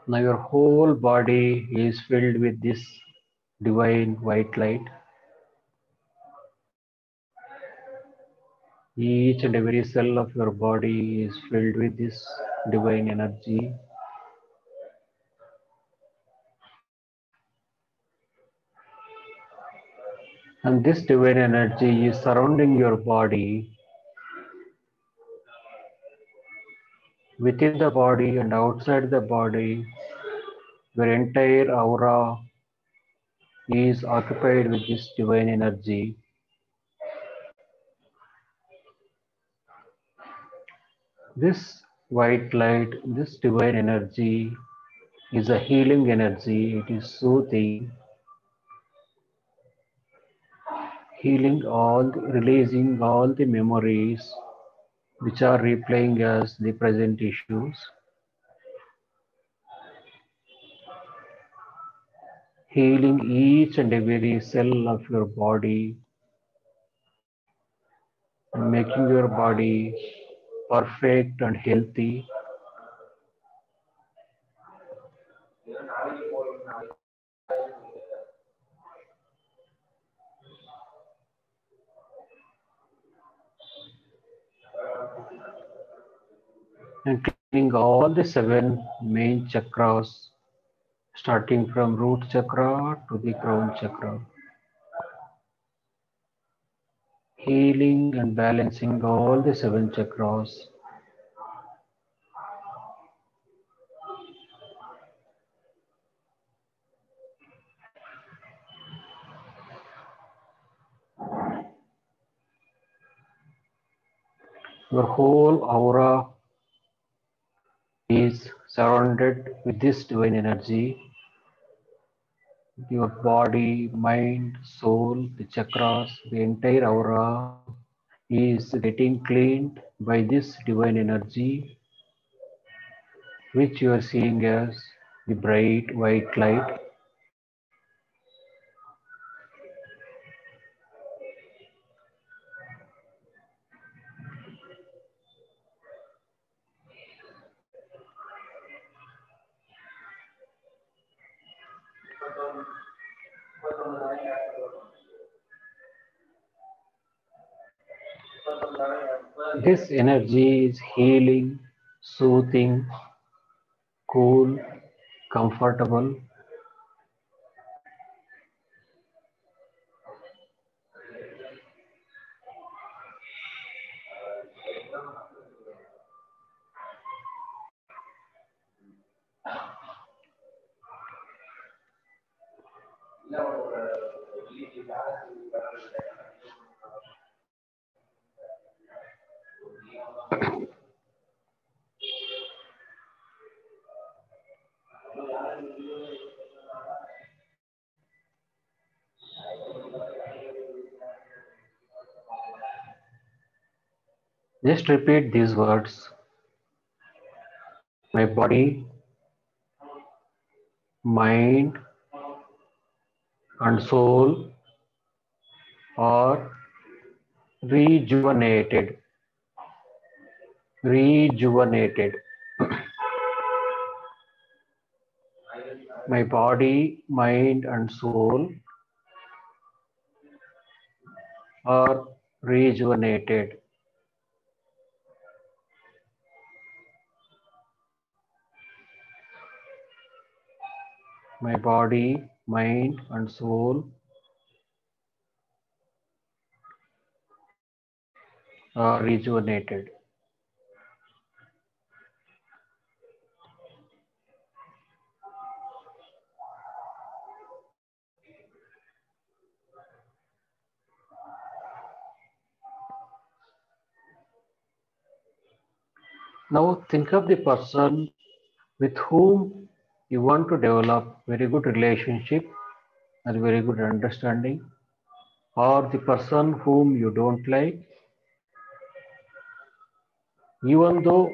Now, your whole body is filled with this divine white light. Each and every cell of your body is filled with this divine energy. And this divine energy is surrounding your body, within the body and outside the body. Your entire aura is occupied with this divine energy. This white light, this divine energy is a healing energy. It is soothing, healing releasing all the memories which are replaying as the present issues, healing each and every cell of your body, and making your body perfect and healthy. And cleaning all the seven main chakras, starting from root chakra to the crown chakra. Healing and balancing all the seven chakras. Your whole aura is surrounded with this divine energy. Your body, mind, soul, the chakras, the entire aura is getting cleaned by this divine energy, which you are seeing as the bright white light. This energy is healing, soothing, cool, comfortable. Just repeat these words. My body, mind, and soul are rejuvenated. Rejuvenated. My body, mind, and soul are rejuvenated. My body, mind, and soul are rejuvenated. Now think of the person with whom you want to develop very good relationship and very good understanding, or the person whom you don't like, even though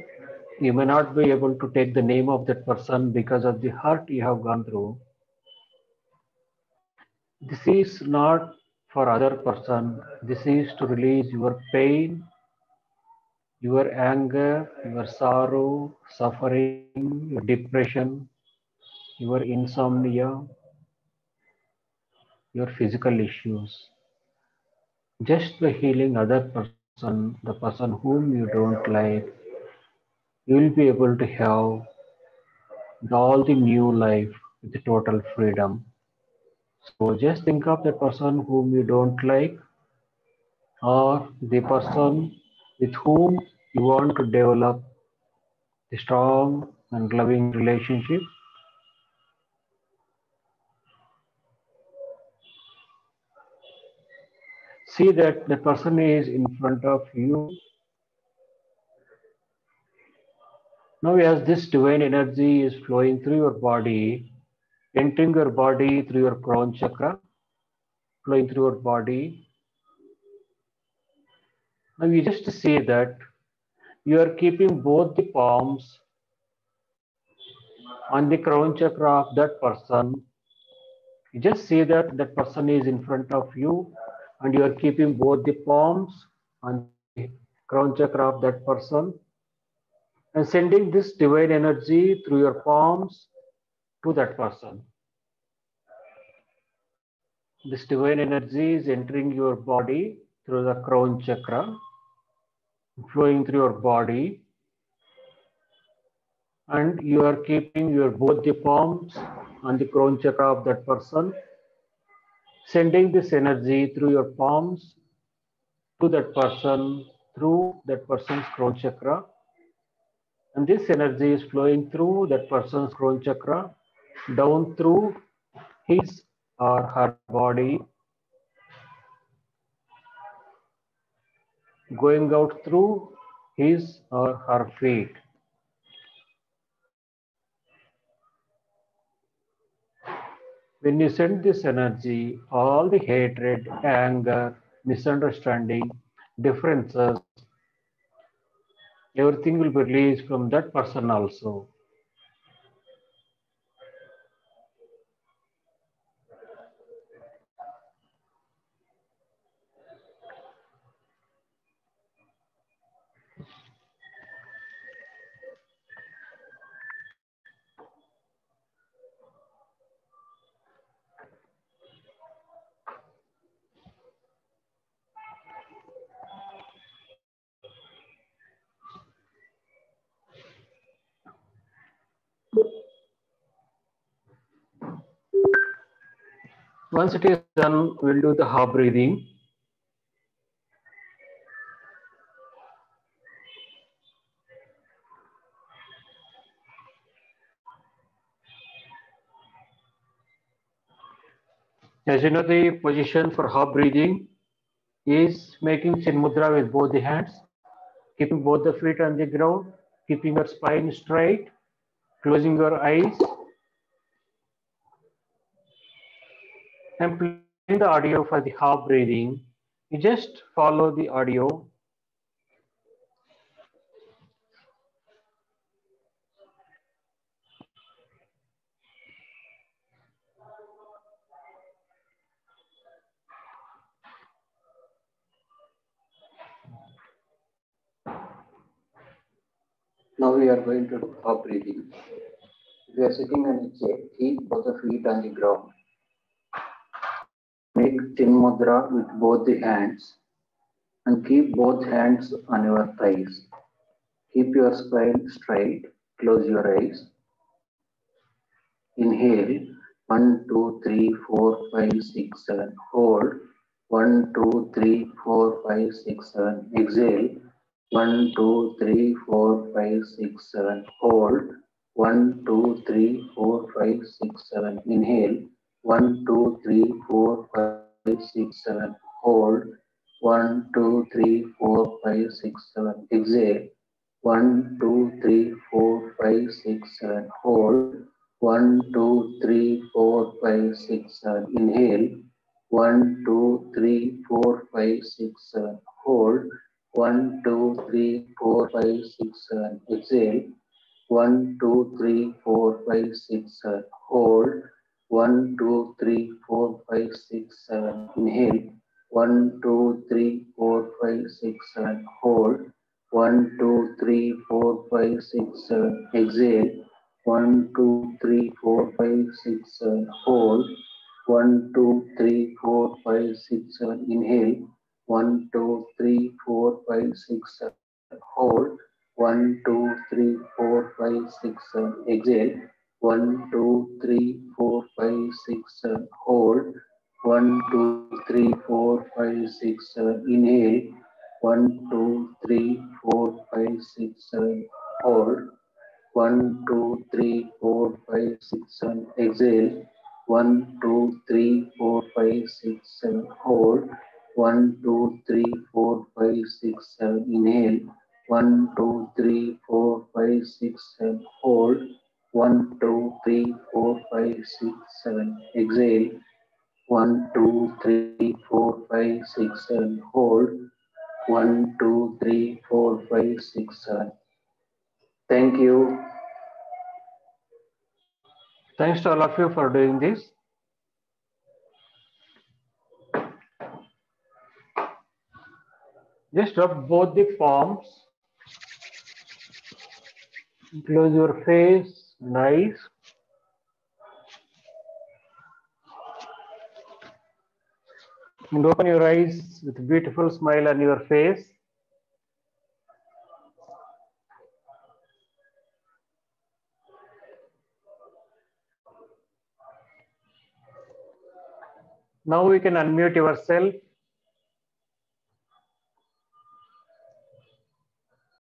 you may not be able to take the name of that person because of the hurt you have gone through. This is not for other person. This is to release your pain, your anger, your sorrow, suffering, your depression, your insomnia, your physical issues. Just by healing other person, the person whom you don't like, you will be able to have all the new life with total freedom. So just think of the person whom you don't like or the person with whom you want to develop a strong and loving relationship. See that the person is in front of you. Now as this divine energy is flowing through your body, entering your body through your crown chakra, flowing through your body. Now you just see that you are keeping both the palms on the crown chakra of that person. You just see that that person is in front of you and you are keeping both the palms on the crown chakra of that person and sending this divine energy through your palms to that person. This divine energy is entering your body through the crown chakra, flowing through your body, and you are keeping your both the palms on the crown chakra of that person, sending this energy through your palms to that person through that person's crown chakra, and this energy is flowing through that person's crown chakra down through his or her body, going out through his or her feet. When you send this energy, all the hatred, anger, misunderstanding, differences, everything will be released from that person also. Once it is done, we'll do the half breathing. As you know, the position for half breathing is making Chin Mudra with both the hands, keeping both the feet on the ground, keeping your spine straight, closing your eyes, and playing the audio for the half breathing. You just follow the audio. Now we are going to do half breathing. If you are sitting on a chair, keep both the feet on the ground. Make Chin Mudra with both the hands and keep both hands on your thighs. Keep your spine straight, close your eyes. Inhale 1, 2, 3, 4, 5, 6, 7. Hold 1, 2, 3, 4, 5, 6, 7. Exhale 1, 2, 3, 4, 5, 6, 7. Hold 1, 2, 3, 4, 5, 6, 7. Inhale 1, 2, 3, 4, 5, 6, 7. Hold 1, 2, 3, 4, 5, 6, 7. Exhale 1, 2, 6, 7. Hold. 1, 2, 3, 4, 5, 6, 7. Inhale. 1, 2, 3, 4, 5, 6, 7. Hold. 1, 2, 3, 4, 5, 6, 7. Exhale. 1, 2, 3, 4, 5, 6, 7. Hold. 1, 2, 3, 4, 5, 6, 7. Inhale. 1, 2, 3, 4, 5, 6, 7. Hold. 1, 2, 3, 4, 5, 6, 7. Exhale. 1, 2, 3, 4, 5, 6, 7. Hold. 1, 2, 3, 4, 5, 6, 7. Inhale. 1, 2, 3, 4, 5, 6, 7. Hold. 1, 2, 3, 4, 5, 6, 7. Exhale. 1, 2, 3, 4, 5, 6, 7. Hold. 1, 2, 3, 4, 5, 6, 7. Inhale. 1, 2, 3, 4, 5, 6, 7. Hold. 1, 2, 3, 4, 5, 6, 7. Exhale. 1, 2, 3, 4, 5, 6, 7. Hold. 1, 2, 3, 4, 5, 6, 7. Inhale. 1, 2, 3, 4, 5, 6, 7. Hold. 1, 2, 3, 4, 5, 6, 7. Exhale. 1, 2, 3, 4, 5, 6, 7. Hold. 1, 2, 3, 4, 5, 6, 7. Thank you. Thanks to all of you for doing this. Just rub both the palms. Close your face and eyes. And open your eyes with a beautiful smile on your face. Now you can unmute yourself